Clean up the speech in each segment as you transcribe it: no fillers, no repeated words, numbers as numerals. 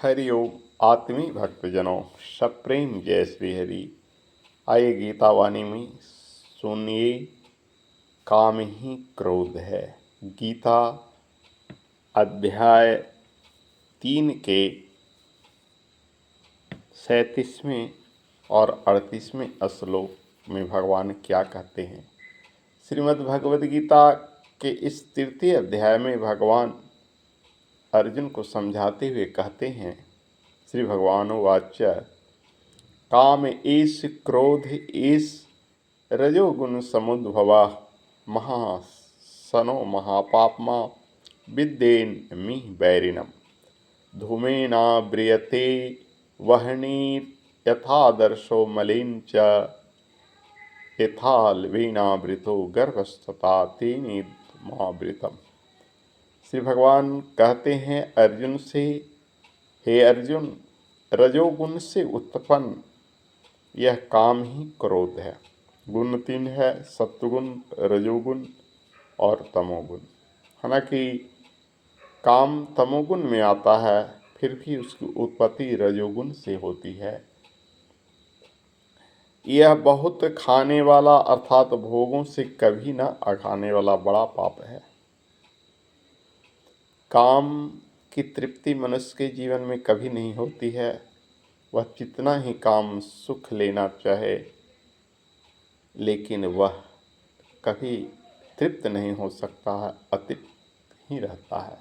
हरिओम आत्मी भक्तजनों, सप्रेम जय श्री हरि। आइए गीता वाणी में सुनिए, काम ही क्रोध है। गीता अध्याय 3 के 37वें और 38वें श्लोक में भगवान क्या कहते हैं। श्रीमद् भगवद गीता के इस तृतीय अध्याय में भगवान अर्जुन को समझाते हुए कहते हैं, श्री भगवानुवाच काम एष क्रोध एष रजोगुण समुद्भवा महासनो महापाप्मा विद्येन्मि वैरिणम् धूमेनाव्रियते वह्निर्यथादर्शो मलिन च यथाल्वेनावृतो गर्भस्तथा तेनेदमावृतम्। श्री भगवान कहते हैं अर्जुन से, हे अर्जुन, रजोगुण से उत्पन्न यह काम ही क्रोध है। गुण 3 है, सत्वगुण, रजोगुण और तमोगुण। हालांकि काम तमोगुण में आता है, फिर भी उसकी उत्पत्ति रजोगुण से होती है। यह बहुत खाने वाला अर्थात भोगों से कभी न अखाने वाला बड़ा पाप है। काम की तृप्ति मनुष्य के जीवन में कभी नहीं होती है। वह जितना ही काम सुख लेना चाहे, लेकिन वह कभी तृप्त नहीं हो सकता है, अतृप्त ही रहता है।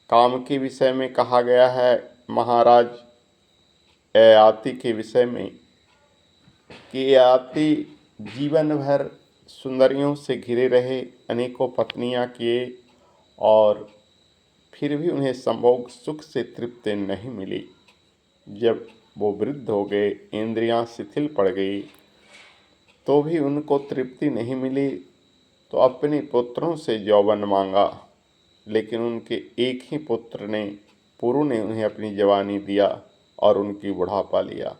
काम के विषय में कहा गया है, महाराज ययाति के विषय में, कि ययाति जीवन भर सुंदरियों से घिरे रहे, अनेकों पत्नियां किए और फिर भी उन्हें संभोग सुख से तृप्ति नहीं मिली। जब वो वृद्ध हो गए, इंद्रियां शिथिल पड़ गई, तो भी उनको तृप्ति नहीं मिली, तो अपने पुत्रों से यौवन मांगा, लेकिन उनके एक ही पुत्र ने, पुरु ने उन्हें अपनी जवानी दिया और उनकी बुढ़ापा लिया।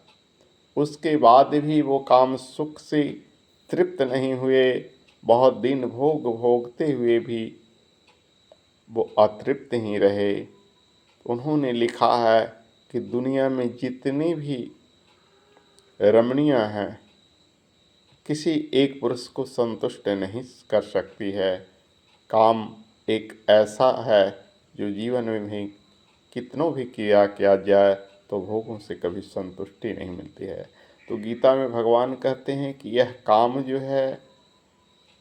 उसके बाद भी वो काम सुख से तृप्त नहीं हुए। बहुत दिन भोग भोगते हुए भी वो अतृप्त ही रहे। उन्होंने लिखा है कि दुनिया में जितनी भी रमणियां हैं, किसी एक पुरुष को संतुष्ट नहीं कर सकती है। काम एक ऐसा है जो जीवन में भी कितनों भी किया जाए तो भोगों से कभी संतुष्टि नहीं मिलती है। तो गीता में भगवान कहते हैं कि यह काम जो है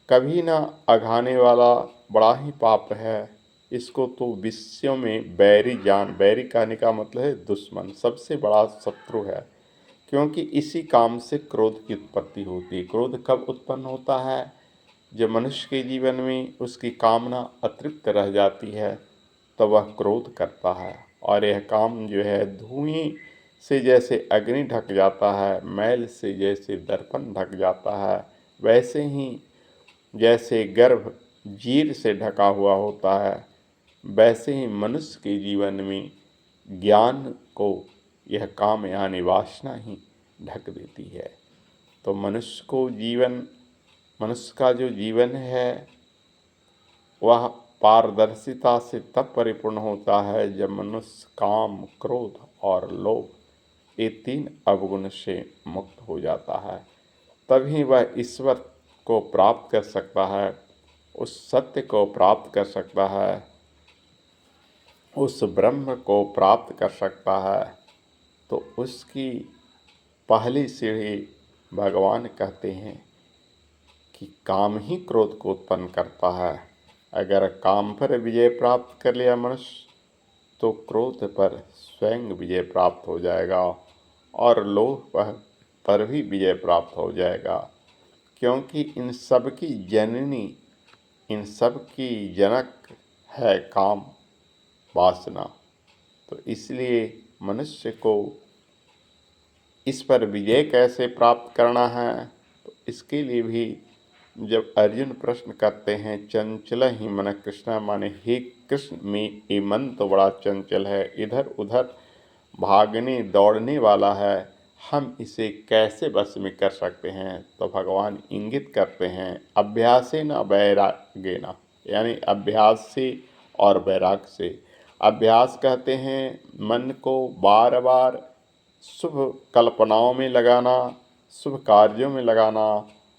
कभी ना अघाने वाला बड़ा ही पाप है। इसको तो विश्व में बैरी जान, बैरी कहने का मतलब है दुश्मन, सबसे बड़ा शत्रु है। क्योंकि इसी काम से क्रोध की उत्पत्ति होती है। क्रोध कब उत्पन्न होता है? जब मनुष्य के जीवन में उसकी कामना अतृप्त रह जाती है, तो वह क्रोध करता है। और यह काम जो है धुएं से जैसे अग्नि ढक जाता है, मैल से जैसे दर्पण ढक जाता है, वैसे ही जैसे गर्भ जीर से ढका हुआ होता है, वैसे ही मनुष्य के जीवन में ज्ञान को यह काम यानी वासना ही ढक देती है। तो मनुष्य का जो जीवन है वह पारदर्शिता से तब परिपूर्ण होता है जब मनुष्य काम, क्रोध और लोभ ये 3 अवगुण से मुक्त हो जाता है। तभी वह ईश्वर को प्राप्त कर सकता है, उस सत्य को प्राप्त कर सकता है, उस ब्रह्म को प्राप्त कर सकता है। तो उसकी पहली सीढ़ी भगवान कहते हैं कि काम ही क्रोध को उत्पन्न करता है। अगर काम पर विजय प्राप्त कर लिया मनुष्य, तो क्रोध पर स्वयं विजय प्राप्त हो जाएगा और लोभ पर भी विजय प्राप्त हो जाएगा। क्योंकि इन सब की जननी, इन सब की जनक है काम, वासना। तो इसलिए मनुष्य को इस पर विजय कैसे प्राप्त करना है, तो इसके लिए भी जब अर्जुन प्रश्न करते हैं, चंचल ही मन कृष्ण, माने हे कृष्ण में ये मन तो बड़ा चंचल है, इधर उधर भागने दौड़ने वाला है, हम इसे कैसे वश में कर सकते हैं। तो भगवान इंगित करते हैं, अभ्यासेन वैराग्येन, यानी अभ्यास से और वैराग से। अभ्यास कहते हैं मन को बार बार शुभ कल्पनाओं में लगाना, शुभ कार्यों में लगाना।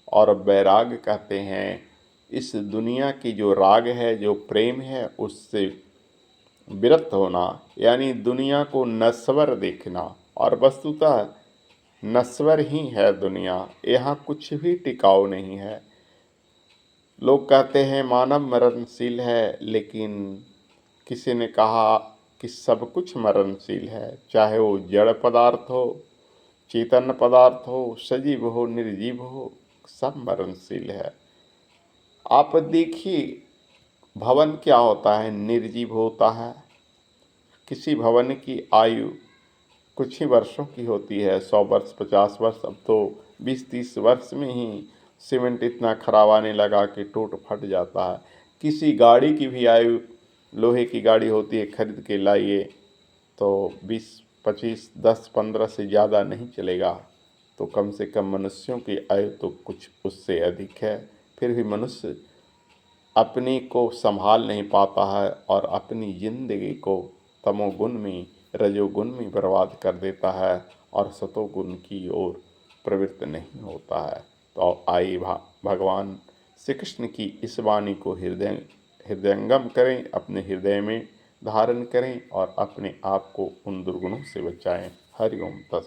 और वैराग्य कहते हैं इस दुनिया की जो राग है, जो प्रेम है, उससे विरक्त होना, यानी दुनिया को नश्वर देखना। और वस्तुतः नश्वर ही है दुनिया, यहाँ कुछ भी टिकाऊ नहीं है। लोग कहते हैं मानव मरणशील है, लेकिन किसी ने कहा कि सब कुछ मरणशील है, चाहे वो जड़ पदार्थ हो, चेतन पदार्थ हो, सजीव हो, निर्जीव हो, सब मरणशील है। आप देखिए भवन क्या होता है, निर्जीव होता है। किसी भवन की आयु कुछ ही वर्षों की होती है, 100 वर्ष, 50 वर्ष। अब तो 20-30 वर्ष में ही सीमेंट इतना खराब आने लगा कि टूट फट जाता है। किसी गाड़ी की भी आयु, लोहे की गाड़ी होती है, खरीद के लाइए तो 20-25, 10-15 से ज़्यादा नहीं चलेगा। तो कम से कम मनुष्यों की आयु तो कुछ उससे अधिक है। फिर भी मनुष्य अपने को संभाल नहीं पाता है और अपनी जिंदगी को तमोगुण में, रजोगुण में बर्बाद कर देता है और सतोगुण की ओर प्रवृत्त नहीं होता है। तो आइए भगवान श्री कृष्ण की इस वाणी को हृदयंगम करें, अपने हृदय में धारण करें और अपने आप को उन दुर्गुणों से बचाएं। हरि ओम तत्सत।